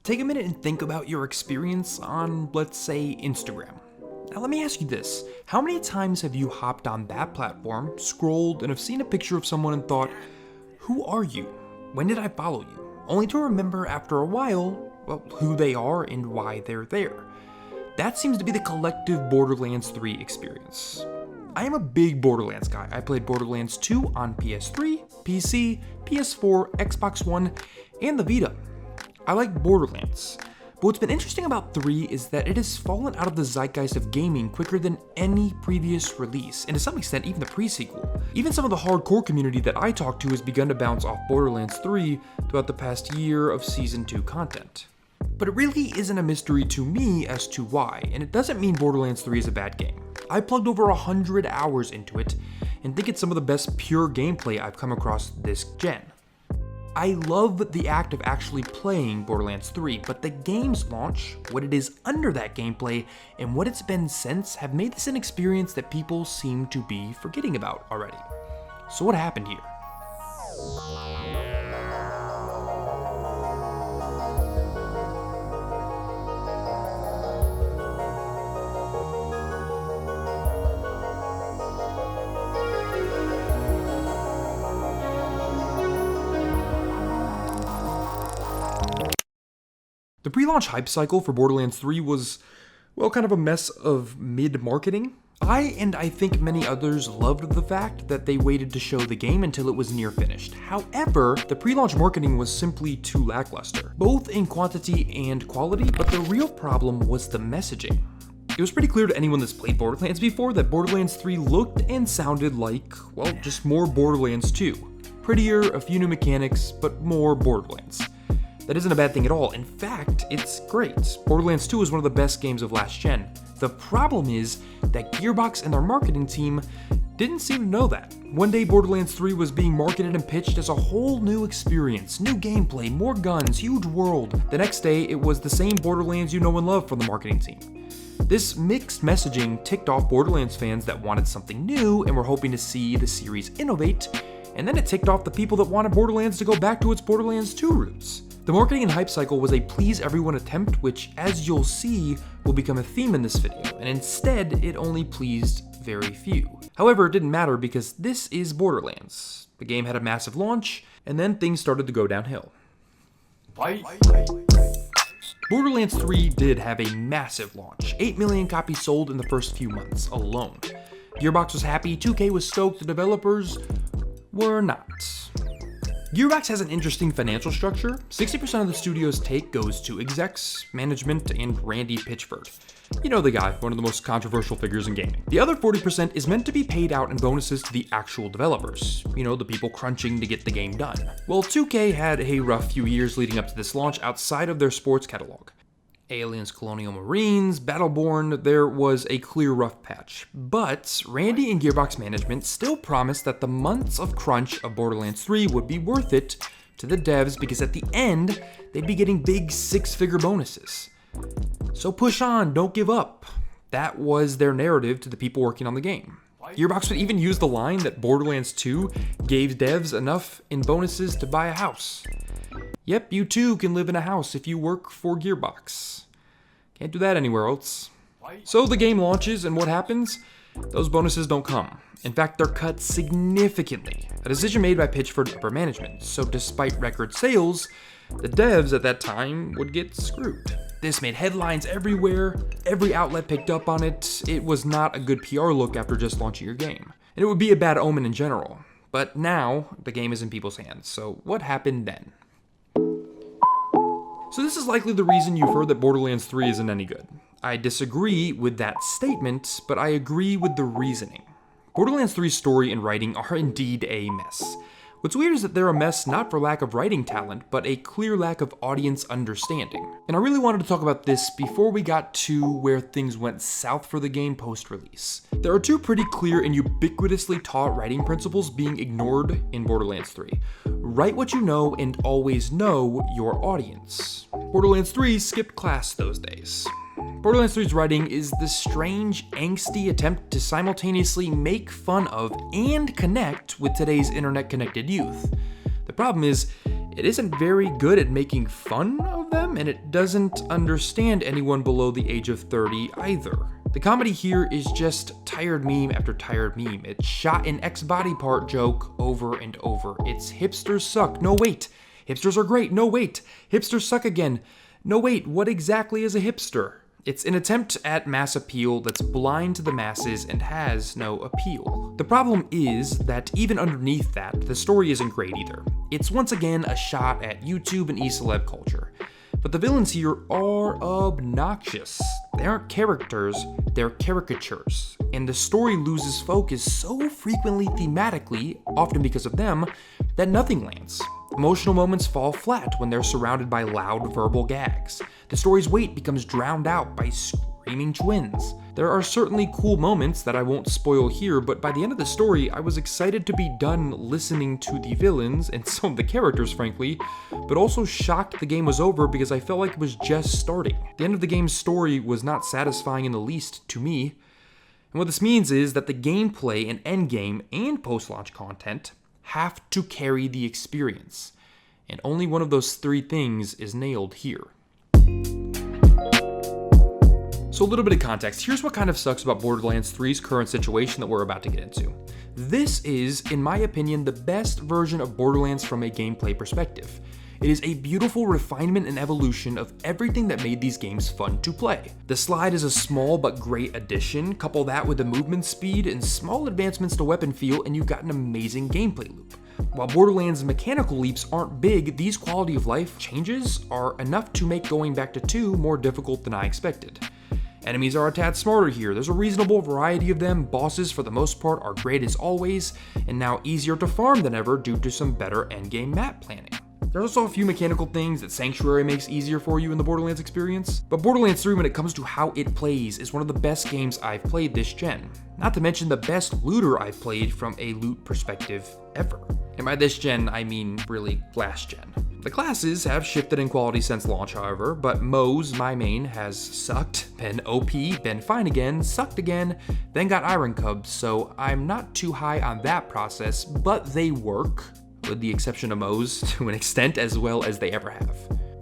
Take a minute and think about your experience on, let's say, Instagram. Now let me ask you this, how many times have you hopped on that platform, scrolled, and have seen a picture of someone and thought, who are you? When did I follow you? Only to remember after a while, well, who they are and why they're there. That seems to be the collective Borderlands 3 experience. I am a big Borderlands guy. I played Borderlands 2 on PS3, PC, PS4, Xbox One, and the Vita. I like Borderlands. But what's been interesting about 3 is that it has fallen out of the zeitgeist of gaming quicker than any previous release, and to some extent even the pre-sequel. Even some of the hardcore community that I talk to has begun to bounce off Borderlands 3 throughout the past year of Season 2 content. But it really isn't a mystery to me as to why, and it doesn't mean Borderlands 3 is a bad game. I plugged over 100 hours into it, and think it's some of the best pure gameplay I've come across this gen. I love the act of actually playing Borderlands 3, but the game's launch, what it is under that gameplay, and what it's been since have made this an experience that people seem to be forgetting about already. So what happened here? The pre-launch hype cycle for Borderlands 3 was, well, kind of a mess of mid-marketing. I think many others loved the fact that they waited to show the game until it was near finished. However, the pre-launch marketing was simply too lackluster, both in quantity and quality, but the real problem was the messaging. It was pretty clear to anyone that's played Borderlands before that Borderlands 3 looked and sounded like, well, just more Borderlands 2. Prettier, a few new mechanics, but more Borderlands. That isn't a bad thing at all. In fact, it's great. Borderlands 2 is one of the best games of last gen. The problem is that Gearbox and their marketing team didn't seem to know that. One day Borderlands 3 was being marketed and pitched as a whole new experience, new gameplay, more guns, huge world. The next day it was the same Borderlands you know and love from the marketing team. This mixed messaging ticked off Borderlands fans that wanted something new and were hoping to see the series innovate, and then it ticked off the people that wanted Borderlands to go back to its Borderlands 2 roots. The marketing and hype cycle was a please everyone attempt, which, as you'll see, will become a theme in this video, and instead it only pleased very few. However, it didn't matter because this is Borderlands. The game had a massive launch, and then things started to go downhill. Borderlands 3 did have a massive launch, 8 million copies sold in the first few months alone. Gearbox was happy, 2K was stoked, the developers were not. Gearbox has an interesting financial structure. 60% of the studio's take goes to execs, management, and Randy Pitchford. You know the guy, one of the most controversial figures in gaming. The other 40% is meant to be paid out in bonuses to the actual developers. You know, the people crunching to get the game done. Well, 2K had a rough few years leading up to this launch outside of their sports catalog. Aliens, Colonial Marines, Battleborn, there was a clear rough patch. But Randy and Gearbox management still promised that the months of crunch of Borderlands 3 would be worth it to the devs because at the end, they'd be getting big six-figure bonuses. So push on, don't give up. That was their narrative to the people working on the game. Gearbox would even use the line that Borderlands 2 gave devs enough in bonuses to buy a house. Yep, you too can live in a house if you work for Gearbox. Can't do that anywhere else. So the game launches, and what happens? Those bonuses don't come. In fact, they're cut significantly. A decision made by Pitchford upper management. So despite record sales, the devs at that time would get screwed. This made headlines everywhere. Every outlet picked up on it. It was not a good PR look after just launching your game. And it would be a bad omen in general. But now, the game is in people's hands. So what happened then? So this is likely the reason you've heard that Borderlands 3 isn't any good. I disagree with that statement, but I agree with the reasoning. Borderlands 3's story and writing are indeed a mess. What's weird is that they're a mess not for lack of writing talent, but a clear lack of audience understanding. And I really wanted to talk about this before we got to where things went south for the game post-release. There are two pretty clear and ubiquitously taught writing principles being ignored in Borderlands 3. Write what you know and always know your audience. Borderlands 3 skipped class those days. Borderlands 3's writing is this strange, angsty attempt to simultaneously make fun of and connect with today's internet-connected youth. The problem is, It isn't very good at making fun of them, and it doesn't understand anyone below the age of 30 either. The comedy here is just tired meme after tired meme. It's shot an ex-body part joke over and over. It's hipsters suck. No, wait. Hipsters are great. No, wait. Hipsters suck again. No, wait. What exactly is a hipster? It's an attempt at mass appeal that's blind to the masses and has no appeal. The problem is that even underneath that, the story isn't great either. It's once again a shot at YouTube and e-celeb culture. But the villains here are obnoxious. They aren't characters, they're caricatures. And the story loses focus so frequently thematically, often because of them, that nothing lands. Emotional moments fall flat when they're surrounded by loud verbal gags. The story's weight becomes drowned out by screaming twins. There are certainly cool moments that I won't spoil here, but by the end of the story, I was excited to be done listening to the villains, and some of the characters frankly, but also shocked the game was over because I felt like it was just starting. The end of the game's story was not satisfying in the least to me. And what this means is that the gameplay and endgame and post-launch content have to carry the experience. And only one of those three things is nailed here. So a little bit of context. Here's what kind of sucks about Borderlands 3's current situation that we're about to get into. This is, in my opinion, the best version of Borderlands from a gameplay perspective. It is a beautiful refinement and evolution of everything that made these games fun to play. The slide is a small but great addition. Couple that with the movement speed and small advancements to weapon feel, and you've got an amazing gameplay loop. While Borderlands' mechanical leaps aren't big, these quality of life changes are enough to make going back to 2 more difficult than I expected. Enemies are a tad smarter here. There's a reasonable variety of them. Bosses, for the most part, are great as always, and now easier to farm than ever due to some better endgame map planning. There's also a few mechanical things that Sanctuary makes easier for you in the Borderlands experience, but Borderlands 3, when it comes to how it plays, is one of the best games I've played this gen. Not to mention the best looter I've played from a loot perspective ever. And by this gen, I mean really last gen. The classes have shifted in quality since launch, however, but Moze, my main, has sucked, been OP, been fine again, sucked again, then got Iron Cubs, so I'm not too high on that process, but they work, with the exception of Moze, to an extent as well as they ever have.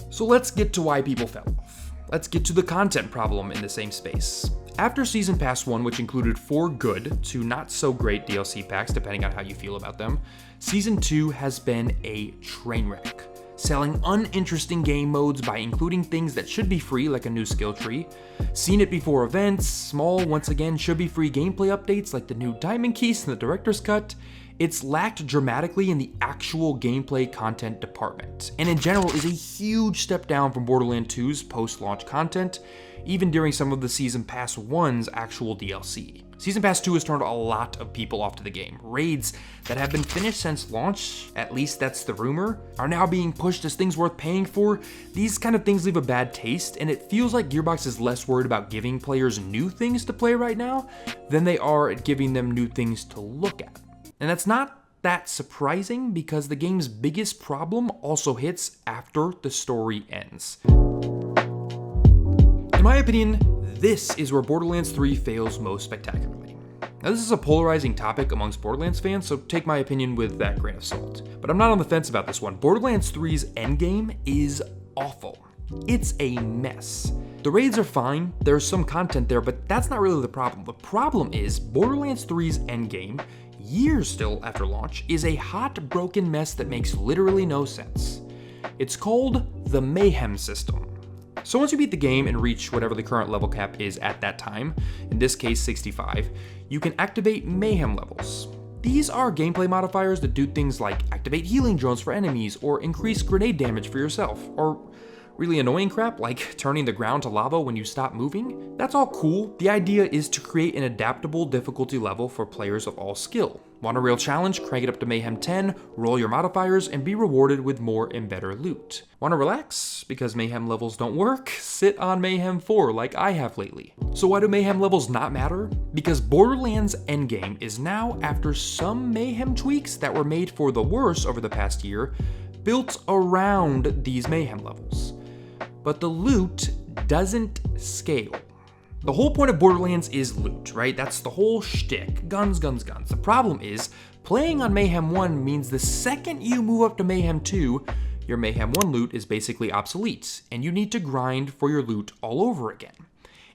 So let's get to why people fell off. Let's get to the content problem in the same space. After Season Pass 1, which included 4 good to not so great DLC packs, depending on how you feel about them, Season 2 has been a train wreck. Selling uninteresting game modes by including things that should be free, like a new skill tree, seen it before events, small, once again, should be free gameplay updates like the new Diamond Keys and the Director's Cut. It's lacked dramatically in the actual gameplay content department, and in general is a huge step down from Borderlands 2's post-launch content, even during some of the Season Pass 1's actual DLC. Season Pass 2 has turned a lot of people off to the game. Raids that have been finished since launch, at least that's the rumor, are now being pushed as things worth paying for. These kind of things leave a bad taste, and it feels like Gearbox is less worried about giving players new things to play right now than they are at giving them new things to look at. And that's not that surprising because the game's biggest problem also hits after the story ends. In my opinion, this is where Borderlands 3 fails most spectacularly. Now, this is a polarizing topic amongst Borderlands fans, so take my opinion with that grain of salt. But I'm not on the fence about this one. Borderlands 3's endgame is awful. It's a mess. The raids are fine, there's some content there, but that's not really the problem. The problem is Borderlands 3's endgame, years still after launch, is a hot, broken mess that makes literally no sense. It's called the Mayhem system. So once you beat the game and reach whatever the current level cap is at that time, in this case 65, you can activate Mayhem levels. These are gameplay modifiers that do things like activate healing drones for enemies or increase grenade damage for yourself, or really annoying crap like turning the ground to lava when you stop moving. That's all cool. The idea is to create an adaptable difficulty level for players of all skill. Want a real challenge? Crank it up to Mayhem 10, roll your modifiers, and be rewarded with more and better loot. Want to relax? Because Mayhem levels don't work? Sit on Mayhem 4 like I have lately. So why do Mayhem levels not matter? Because Borderlands Endgame is now, after some Mayhem tweaks that were made for the worse over the past year, built around these Mayhem levels. But the loot doesn't scale. The whole point of Borderlands is loot, right? That's the whole shtick. Guns, guns, guns. The problem is, playing on Mayhem 1 means the second you move up to Mayhem 2, your Mayhem 1 loot is basically obsolete, and you need to grind for your loot all over again.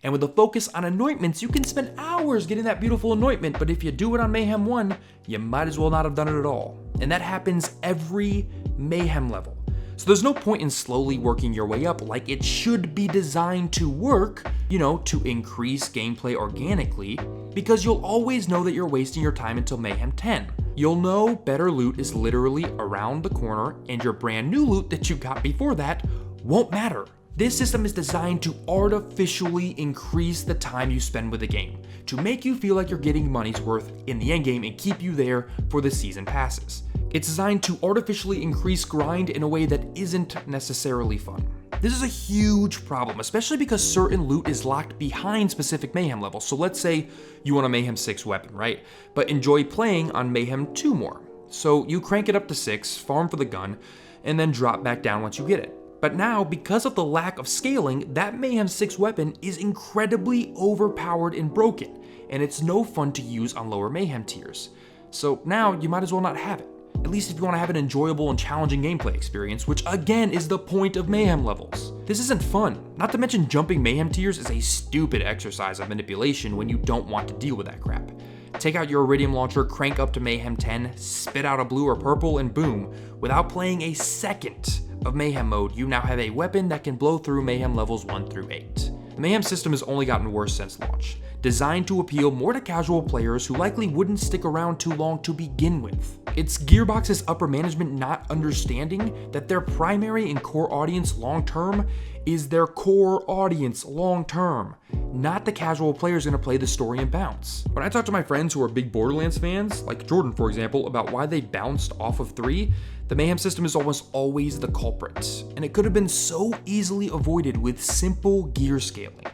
And with a focus on anointments, you can spend hours getting that beautiful anointment, but if you do it on Mayhem 1, you might as well not have done it at all. And that happens every Mayhem level. So there's no point in slowly working your way up like it should be designed to work, you know, to increase gameplay organically, because you'll always know that you're wasting your time until Mayhem 10. You'll know better loot is literally around the corner, and your brand new loot that you got before that won't matter. This system is designed to artificially increase the time you spend with the game, to make you feel like you're getting money's worth in the endgame and keep you there for the season passes. It's designed to artificially increase grind in a way that isn't necessarily fun. This is a huge problem, especially because certain loot is locked behind specific Mayhem levels. So let's say you want a Mayhem 6 weapon, right? But enjoy playing on Mayhem 2 more. So you crank it up to 6, farm for the gun, and then drop back down once you get it. But now, because of the lack of scaling, that Mayhem 6 weapon is incredibly overpowered and broken, and it's no fun to use on lower Mayhem tiers. So now, you might as well not have it. At least if you want to have an enjoyable and challenging gameplay experience, which again is the point of Mayhem levels. This isn't fun. Not to mention jumping Mayhem tiers is a stupid exercise of manipulation when you don't want to deal with that crap. Take out your Iridium launcher, crank up to Mayhem 10, spit out a blue or purple, and boom, without playing a second of Mayhem mode, you now have a weapon that can blow through Mayhem levels 1 through 8. The Mayhem system has only gotten worse since launch, designed to appeal more to casual players who likely wouldn't stick around too long to begin with. It's Gearbox's upper management not understanding that their primary and core audience long-term is their core audience long-term, not the casual players gonna play the story and bounce. When I talk to my friends who are big Borderlands fans, like Jordan for example, about why they bounced off of 3, the Mayhem system is almost always the culprit, and it could have been so easily avoided with simple gear scaling.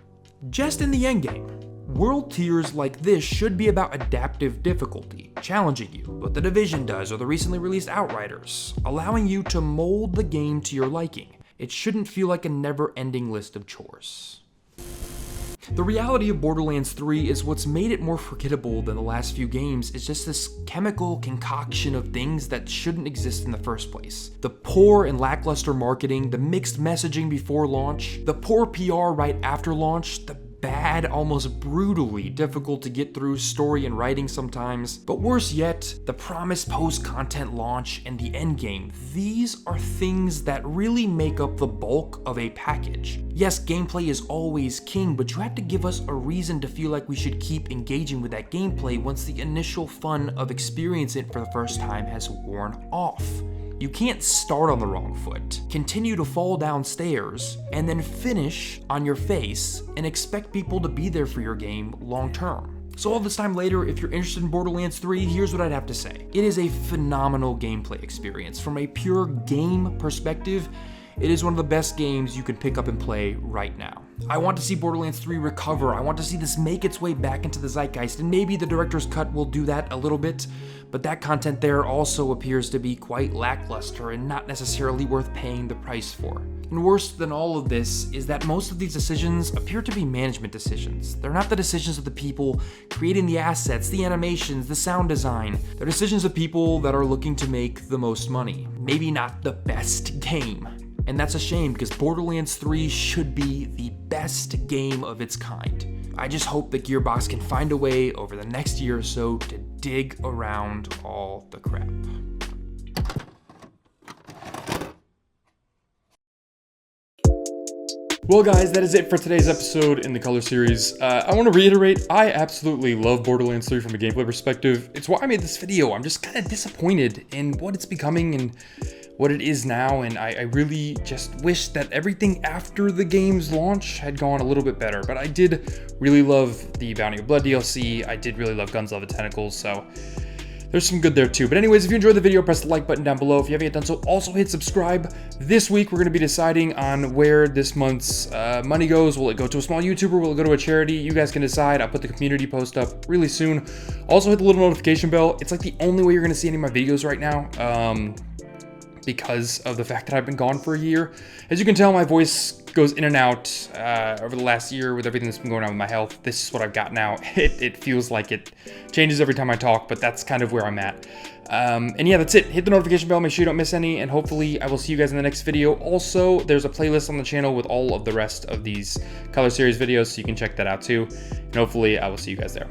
Just in the endgame, world tiers like this should be about adaptive difficulty, challenging you, what the Division does or the recently released Outriders, allowing you to mold the game to your liking. It shouldn't feel like a never-ending list of chores. The reality of Borderlands 3 is what's made it more forgettable than the last few games is just this chemical concoction of things that shouldn't exist in the first place. The poor and lackluster marketing, the mixed messaging before launch, the poor PR right after launch, the bad, almost brutally difficult to get through story and writing sometimes, but worse yet, the promised post-content launch and the endgame. These are things that really make up the bulk of a package. Yes, gameplay is always king, but you have to give us a reason to feel like we should keep engaging with that gameplay once the initial fun of experiencing it for the first time has worn off. You can't start on the wrong foot, continue to fall downstairs, and then finish on your face and expect people to be there for your game long term. So all this time later, if you're interested in Borderlands 3, here's what I'd have to say. It is a phenomenal gameplay experience. From a pure game perspective, it is one of the best games you can pick up and play right now. I want to see Borderlands 3 recover. I want to see this make its way back into the zeitgeist, and maybe the director's cut will do that a little bit, but that content there also appears to be quite lackluster and not necessarily worth paying the price for. And worse than all of this is that most of these decisions appear to be management decisions. They're not the decisions of the people creating the assets, the animations, the sound design. They're decisions of people that are looking to make the most money, maybe not the best game. And that's a shame because Borderlands 3 should be the best game of its kind. I just hope that Gearbox can find a way over the next year or so to dig around all the crap. Well guys, that is it for today's episode in the Color series. I want to reiterate, I absolutely love Borderlands 3 from a gameplay perspective. It's why I made this video. I'm just kind of disappointed in what it's becoming and what it is now, and I really just wish that everything after the game's launch had gone a little bit better. But I did really love the Bounty of Blood DLC. I did really love Guns, Love, and Tentacles, so there's some good there too. But anyways, if you enjoyed the video, press the like button down below. If you haven't yet done so, also hit subscribe. This week, we're going to be deciding on where this month's money goes. Will it go to a small YouTuber? Will it go to a charity? You guys can decide. I'll put the community post up really soon. Also, hit the little notification bell. It's like the only way you're going to see any of my videos right now. because of the fact that I've been gone for a year. As you can tell, my voice goes in and out over the last year with everything that's been going on with my health. This is what I've got now. It feels like it changes every time I talk, but that's kind of where I'm at. And yeah, that's it. Hit the notification bell, make sure you don't miss any, and hopefully I will see you guys in the next video. Also, there's a playlist on the channel with all of the rest of these color series videos, so you can check that out too. And hopefully I will see you guys there.